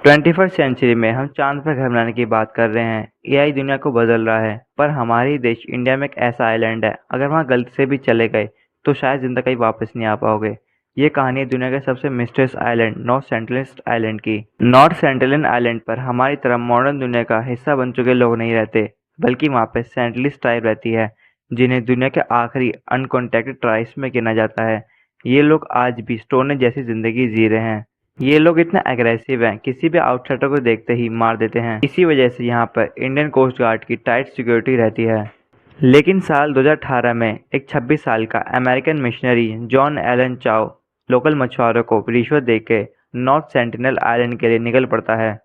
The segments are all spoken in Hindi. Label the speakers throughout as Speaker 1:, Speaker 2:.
Speaker 1: 21st सेंचुरी में हम चांद पर घर बनाने की बात कर रहे हैं। एआई दुनिया को बदल रहा है, पर हमारे ही देश इंडिया में एक ऐसा आइलैंड है, अगर वहाँ गलती से भी चले गए तो शायद जिंदा कहीं वापस नहीं आ पाओगे। ये कहानी है दुनिया के सबसे mysterious island north sentinel island की। नॉर्थ सेंटिनल आइलैंड पर हमारी तरह मॉडर्न दुनिया का हिस्सा बन चुके लोग नहीं रहते, बल्कि वहाँ पे सेंटिनलिस्ट ट्राइब रहती है, जिन्हें दुनिया के आखिरी अनकॉन्टैक्टेड ट्राइब्स में गिना जाता है। ये लोग आज भी स्टोन जैसी जिंदगी जी रहे हैं। ये लोग इतने एग्रेसिव हैं, किसी भी आउटसाइडर को देखते ही मार देते हैं। इसी वजह से यहाँ पर इंडियन कोस्ट गार्ड की टाइट सिक्योरिटी रहती है। लेकिन साल 2018 में एक 26 साल का अमेरिकन मिशनरी जॉन एलन चाओ लोकल मछुआरों को रिश्वत देके नॉर्थ सेंटिनल आइलैंड के लिए निकल पड़ता है।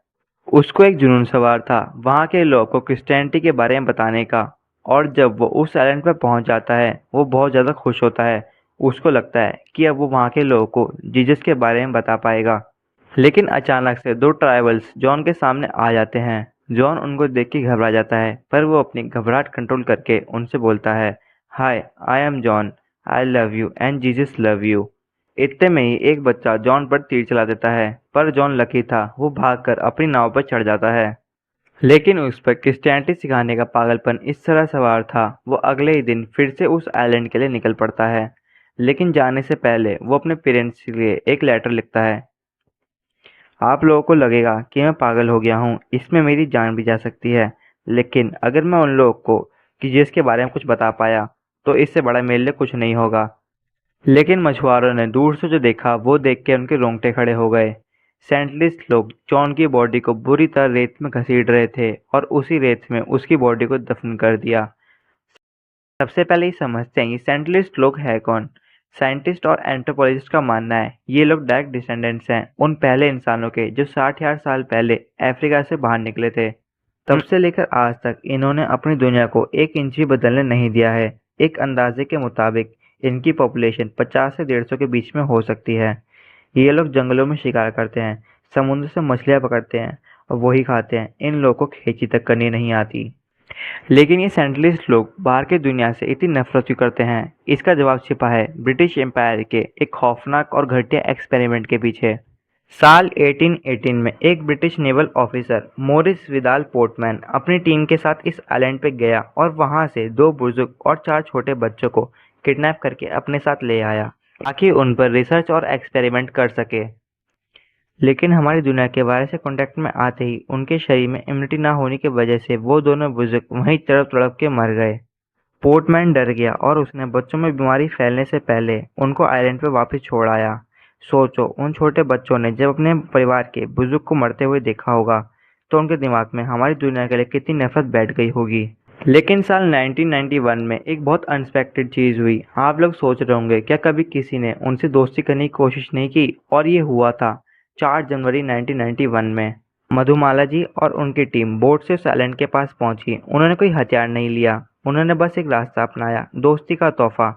Speaker 1: उसको एक जुनून सवार था वहाँ के लोगों को क्रिश्चियनिटी के बारे में बताने का, और जब वो उस आइलैंड पर पहुँच जाता है वो बहुत ज़्यादा खुश होता है। उसको लगता है कि अब वो वहाँ के लोगों को जीसस के बारे में बता पाएगा। लेकिन अचानक से दो ट्राइबल्स जॉन के सामने आ जाते हैं। जॉन उनको देख के घबरा जाता है, पर वो अपनी घबराहट कंट्रोल करके उनसे बोलता है, hi, I am John, I love you and Jesus love you. इतने में ही एक बच्चा जॉन पर तीर चला देता है, पर जॉन लकी था, वो भागकर अपनी नाव पर चढ़ जाता है। लेकिन उस पर क्रिश्चियनिटी सिखाने का पागलपन इस तरह सवार था, वो अगले ही दिन फिर से उस आइलैंड के लिए निकल पड़ता है। लेकिन जाने से पहले वो अपने पेरेंट्स के लिए एक लेटर लिखता है। आप लोगों को लगेगा कि मैं पागल हो गया हूँ, इसमें मेरी जान भी जा सकती है, लेकिन अगर मैं उन लोगों को कि जिसके बारे में कुछ बता पाया तो इससे बड़ा मेरे लिए कुछ नहीं होगा। लेकिन मछुआरों ने दूर से जो देखा वो देख के उनके रोंगटे खड़े हो गए। सेंटलिस्ट लोग जॉन की बॉडी को बुरी तरह रेत में घसीट रहे थे और उसी रेत में उसकी बॉडी को दफन कर दिया। सबसे पहले ये समझते हैं ये सेंटिनलिस्ट लोग हैं कौन। साइंटिस्ट और एंथ्रोपोलॉजिस्ट का मानना है ये लोग डायरेक्ट डिसेंडेंट्स हैं उन पहले इंसानों के जो 60,000 साल पहले अफ्रीका से बाहर निकले थे। तब से लेकर आज तक इन्होंने अपनी दुनिया को 1 इंच भी बदलने नहीं दिया है। एक अंदाजे के मुताबिक इनकी पॉपुलेशन 50 से 150 के बीच में हो सकती है। ये लोग जंगलों में शिकार करते हैं, समुद्र से मछलियाँ पकड़ते हैं और वही खाते हैं। इन लोगों को खेती तक करनी नहीं आती। लेकिन ये सेंट्रलिस्ट लोग बाहर की दुनिया से इतनी नफरत क्यों करते हैं? इसका जवाब छिपा है ब्रिटिश एम्पायर के एक खौफनाक और घटिया एक्सपेरिमेंट के पीछे। साल 1818 में एक British naval officer Maurice Vidal Portman अपनी टीम के साथ इस आइलैंड पे गया और वहां से 2 बुजुर्ग और 4 छोटे बच्चों को किडनैप करके अपने साथ ले आया, ताकि उन पर रिसर्च और एक्सपेरिमेंट कर सके। लेकिन हमारी दुनिया के वायरस से कांटेक्ट में आते ही उनके शरीर में इम्यूनिटी ना होने की वजह से वो दोनों बुजुर्ग वहीं तड़प तड़प के मर गए। पोर्टमैन डर गया और उसने बच्चों में बीमारी फैलने से पहले उनको आइलैंड पर वापस छोड़ आया। सोचो, उन छोटे बच्चों ने जब अपने परिवार के बुजुर्ग को मरते हुए देखा होगा तो उनके दिमाग में हमारी दुनिया के लिए कितनी नफरत बैठ गई होगी। लेकिन साल 1991 में एक बहुत अनएक्सपेक्टेड चीज़ हुई। आप लोग सोच रहे होंगे क्या कभी किसी ने उनसे दोस्ती करने की कोशिश नहीं की, और ये हुआ था 4 जनवरी 1991 में। मधुमाला जी और उनकी टीम बोट से उस आइलैंड के पास पहुंची। उन्होंने कोई हथियार नहीं लिया, उन्होंने बस एक रास्ता अपनाया, दोस्ती का तोहफा।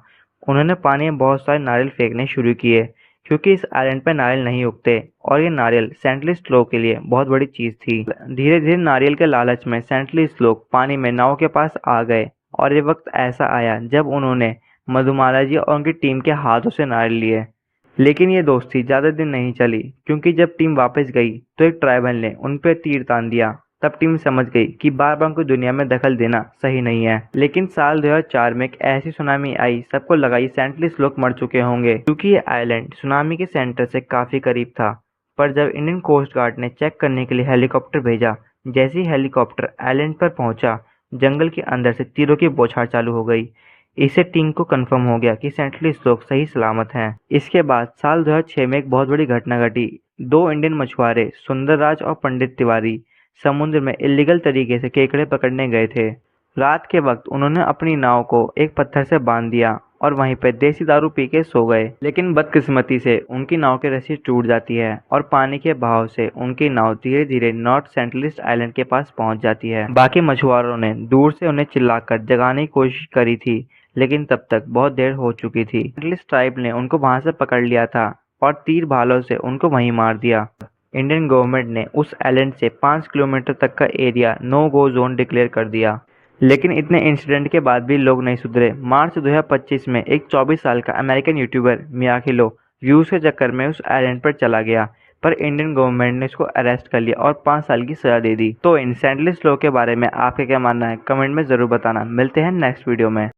Speaker 1: उन्होंने पानी में बहुत सारे नारियल फेंकने शुरू किए, क्योंकि इस आइलैंड पर नारियल नहीं उगते और ये नारियल सेंटलिस्ट लोगों के लिए बहुत बड़ी चीज़ थी। धीरे धीरे नारियल के लालच में सेंटलिस्ट लोग पानी में नाव के पास आ गए, और ये वक्त ऐसा आया जब उन्होंने मधुमाला जी और उनकी टीम के हाथों से नारियल लिए। लेकिन ये दोस्ती ज़्यादा दिन नहीं चली, क्योंकि जब टीम वापस गई तो एक ट्राइबल ने उन पर तीर तान दिया। तब टीम समझ गई कि बार बार कोई दुनिया में दखल देना सही नहीं है। लेकिन साल 2004 में एक ऐसी सुनामी आई, सबको लगा ये सेंटलिस्ट लोग मर चुके होंगे, क्योंकि ये आइलैंड सुनामी के सेंटर से काफ़ी करीब था। पर जब इंडियन कोस्ट गार्ड ने चेक करने के लिए हेलीकॉप्टर भेजा, जैसे ही हेलीकॉप्टर आइलैंड पर पहुंचा, जंगल के अंदर से तीरों की बौछार चालू हो गई। इससे टीम को कंफर्म हो गया कि सेंटलिस्ट लोग सही सलामत हैं। इसके बाद साल 2006 में एक बहुत बड़ी घटना घटी। 2 इंडियन मछुआरे सुंदरराज और पंडित तिवारी समुद्र में इलीगल तरीके से केकड़े पकड़ने गए थे। रात के वक्त उन्होंने अपनी नाव को एक पत्थर से बांध दिया और वहीं पर देसी दारू पी के सो गए। लेकिन बदकिस्मती से उनकी नाव की रस्सी टूट जाती है और पानी के बहाव से उनकी नाव धीरे धीरे नॉर्थ सेंट्रलिस्ट आइलैंड के पास पहुंच जाती है। बाकी मछुआरों ने दूर से उन्हें चिल्लाकर जगाने की कोशिश करी थी, लेकिन तब तक बहुत देर हो चुकी थी। सेंट्रलिस्ट ट्राइब ने उनको वहां से पकड़ लिया था और तीर भालों से उनको वहीं मार दिया। इंडियन गवर्नमेंट ने उस आइलैंड से 5 किलोमीटर तक का एरिया नो गो जोन डिक्लेयर कर दिया। लेकिन इतने इंसिडेंट के बाद भी लोग नहीं सुधरे। मार्च 2025 में एक 24 साल का अमेरिकन यूट्यूबर मियाखिलो व्यूज के चक्कर में उस आइलैंड पर चला गया। पर इंडियन गवर्नमेंट ने इसको अरेस्ट कर लिया और 5 साल की सजा दे दी। तो इन सेंडलेस लॉ के बारे में आपका क्या मानना है, कमेंट में ज़रूर बताना। मिलते हैं नेक्स्ट वीडियो में।